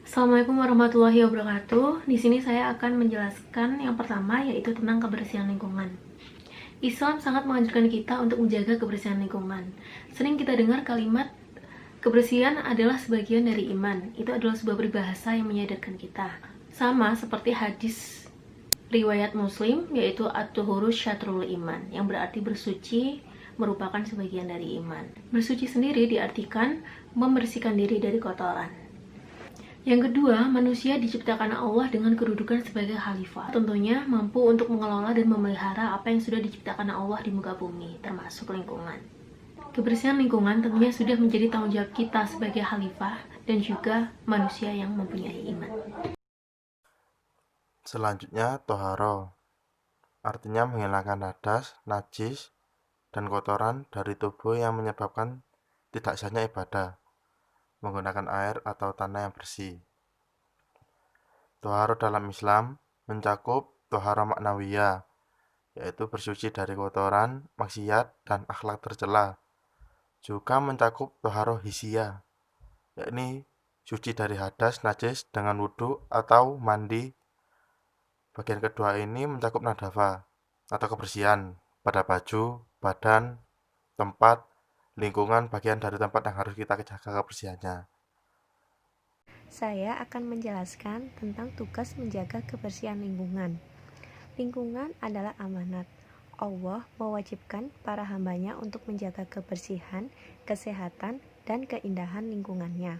Assalamualaikum warahmatullahi wabarakatuh. Di sini saya akan menjelaskan yang pertama, yaitu tentang kebersihan lingkungan. Islam sangat menganjurkan kita untuk menjaga kebersihan lingkungan. Sering kita dengar kalimat kebersihan adalah sebagian dari iman. Itu adalah sebuah peribahasa yang menyadarkan kita. Sama seperti hadis riwayat Muslim, yaitu at-tuhuru syatrul iman, yang berarti bersuci merupakan sebagian dari iman. Bersuci sendiri diartikan membersihkan diri dari kotoran. Yang kedua, manusia diciptakan Allah dengan kedudukan sebagai khalifah. Tentunya mampu untuk mengelola dan memelihara apa yang sudah diciptakan Allah di muka bumi, termasuk lingkungan. Kebersihan lingkungan tentunya sudah menjadi tanggung jawab kita sebagai khalifah dan juga manusia yang mempunyai iman. Selanjutnya, toharo, artinya menghilangkan hadas, najis, dan kotoran dari tubuh yang menyebabkan tidak sahnya ibadah, menggunakan air atau tanah yang bersih. Toharo dalam Islam mencakup toharo maknawiyah, yaitu bersuci dari kotoran, maksiat, dan akhlak tercela. Juga mencakup toharo hisiyah, yakni suci dari hadas, najis dengan wudhu atau mandi. Bagian kedua ini mencakup nadafa atau kebersihan pada baju, badan, tempat, lingkungan, bagian dari tempat yang harus kita jaga kebersihannya. Saya akan menjelaskan tentang tugas menjaga kebersihan lingkungan. Lingkungan adalah amanat. Allah mewajibkan para hambanya untuk menjaga kebersihan, kesehatan, dan keindahan lingkungannya.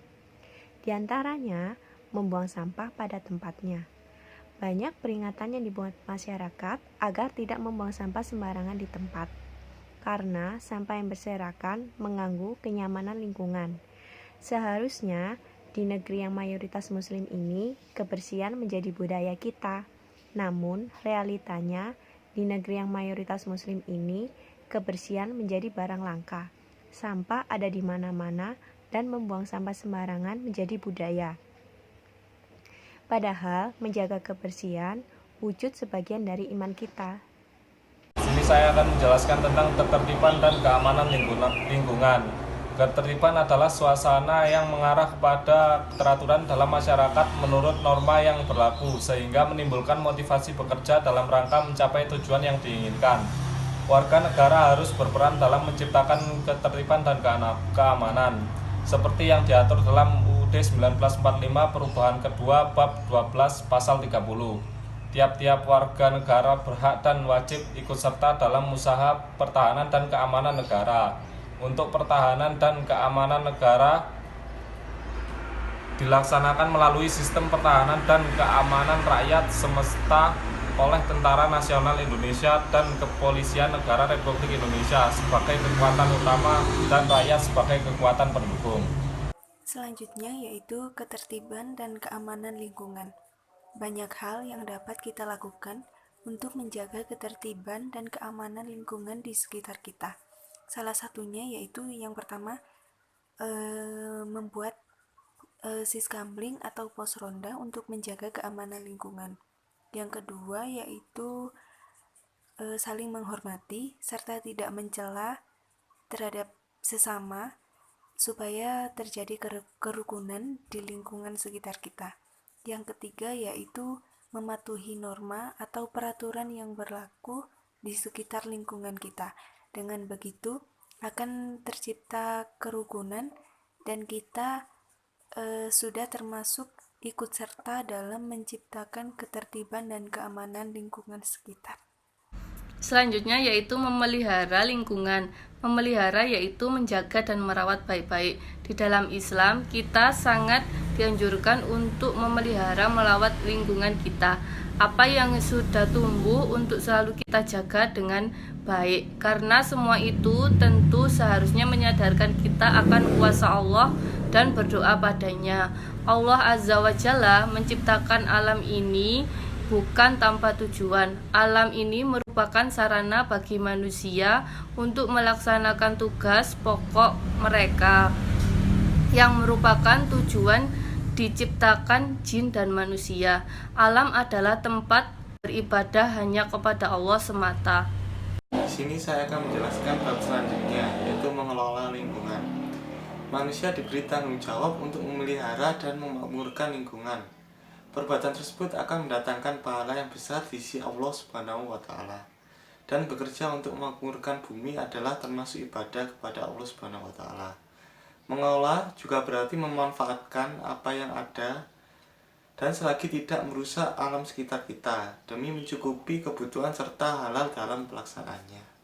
Di antaranya, membuang sampah pada tempatnya. Banyak peringatan yang dibuat masyarakat agar tidak membuang sampah sembarangan di tempat, karena sampah yang berserakan mengganggu kenyamanan lingkungan. Seharusnya di negeri yang mayoritas muslim ini, kebersihan menjadi budaya kita. Namun, realitanya di negeri yang mayoritas muslim ini, kebersihan menjadi barang langka. Sampah ada di mana-mana dan membuang sampah sembarangan menjadi budaya. Padahal, menjaga kebersihan wujud sebagian dari iman kita. Di sini saya akan menjelaskan tentang ketertiban dan keamanan lingkungan. Ketertiban adalah suasana yang mengarah kepada keteraturan dalam masyarakat menurut norma yang berlaku, sehingga menimbulkan motivasi bekerja dalam rangka mencapai tujuan yang diinginkan. Warga negara harus berperan dalam menciptakan ketertiban dan keamanan, seperti yang diatur dalam UUD 1945 Perubahan Kedua Bab 12 Pasal 30. Tiap-tiap warga negara berhak dan wajib ikut serta dalam usaha pertahanan dan keamanan negara. Untuk pertahanan dan keamanan negara dilaksanakan melalui sistem pertahanan dan keamanan rakyat semesta oleh Tentara Nasional Indonesia dan Kepolisian Negara Republik Indonesia sebagai kekuatan utama dan rakyat sebagai kekuatan pendukung. Selanjutnya yaitu ketertiban dan keamanan lingkungan. Banyak hal yang dapat kita lakukan untuk menjaga ketertiban dan keamanan lingkungan di sekitar kita. Salah satunya yaitu yang pertama, membuat siskamling atau pos ronda untuk menjaga keamanan lingkungan. Yang kedua yaitu saling menghormati serta tidak mencela terhadap sesama supaya terjadi kerukunan di lingkungan sekitar kita. Yang ketiga yaitu mematuhi norma atau peraturan yang berlaku di sekitar lingkungan kita. Dengan begitu akan tercipta kerukunan dan kita sudah termasuk ikut serta dalam menciptakan ketertiban dan keamanan lingkungan sekitar. Selanjutnya yaitu memelihara lingkungan. Memelihara yaitu menjaga dan merawat baik-baik. Di dalam Islam, kita sangat dianjurkan untuk memelihara melawat lingkungan kita. Apa yang sudah tumbuh untuk selalu kita jaga dengan baik. Karena semua itu tentu seharusnya menyadarkan kita akan kuasa Allah dan berdoa padanya. Allah Azza wa Jalla menciptakan alam ini bukan tanpa tujuan. Alam ini merupakan sarana bagi manusia untuk melaksanakan tugas pokok mereka, yang merupakan tujuan diciptakan jin dan manusia. Alam adalah tempat beribadah hanya kepada Allah semata. Di sini saya akan menjelaskan bab selanjutnya, yaitu mengelola lingkungan. manusia diberi tanggung jawab untuk memelihara dan memakmurkan lingkungan. Perbuatan tersebut akan mendatangkan pahala yang besar di sisi Allah Subhanahu wa taala. Dan bekerja untuk memakmurkan bumi adalah termasuk ibadah kepada Allah Subhanahu wa taala. Mengolah juga berarti memanfaatkan apa yang ada dan selagi tidak merusak alam sekitar kita demi mencukupi kebutuhan serta halal dalam pelaksanaannya.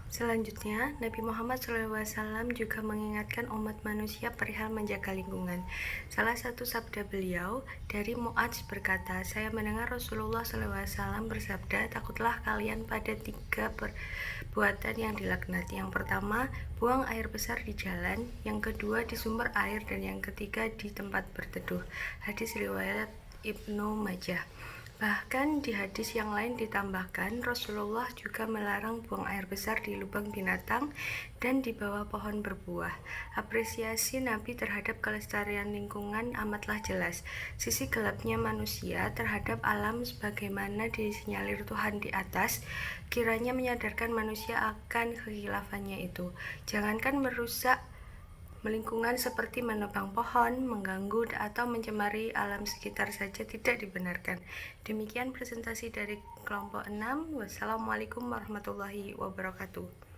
Selanjutnya, Nabi Muhammad SAW juga mengingatkan umat manusia perihal menjaga lingkungan. Salah satu sabda beliau dari Mu'adz berkata, saya mendengar Rasulullah SAW bersabda, takutlah kalian pada 3 perbuatan yang dilaknat. Yang pertama, buang air besar di jalan. Yang kedua, di sumber air. Dan yang ketiga, di tempat berteduh. Hadis riwayat Ibnu Majah. Bahkan di hadis yang lain ditambahkan, Rasulullah juga melarang buang air besar di lubang binatang dan di bawah pohon berbuah. Apresiasi Nabi terhadap kelestarian lingkungan amatlah jelas. Sisi gelapnya manusia terhadap alam sebagaimana disinyalir Tuhan di atas, kiranya menyadarkan manusia akan kekhilaafannya itu. Jangankan merusak lingkungan seperti menebang pohon, mengganggu atau mencemari alam sekitar saja tidak dibenarkan. Demikian presentasi dari kelompok 6. Wassalamualaikum warahmatullahi wabarakatuh.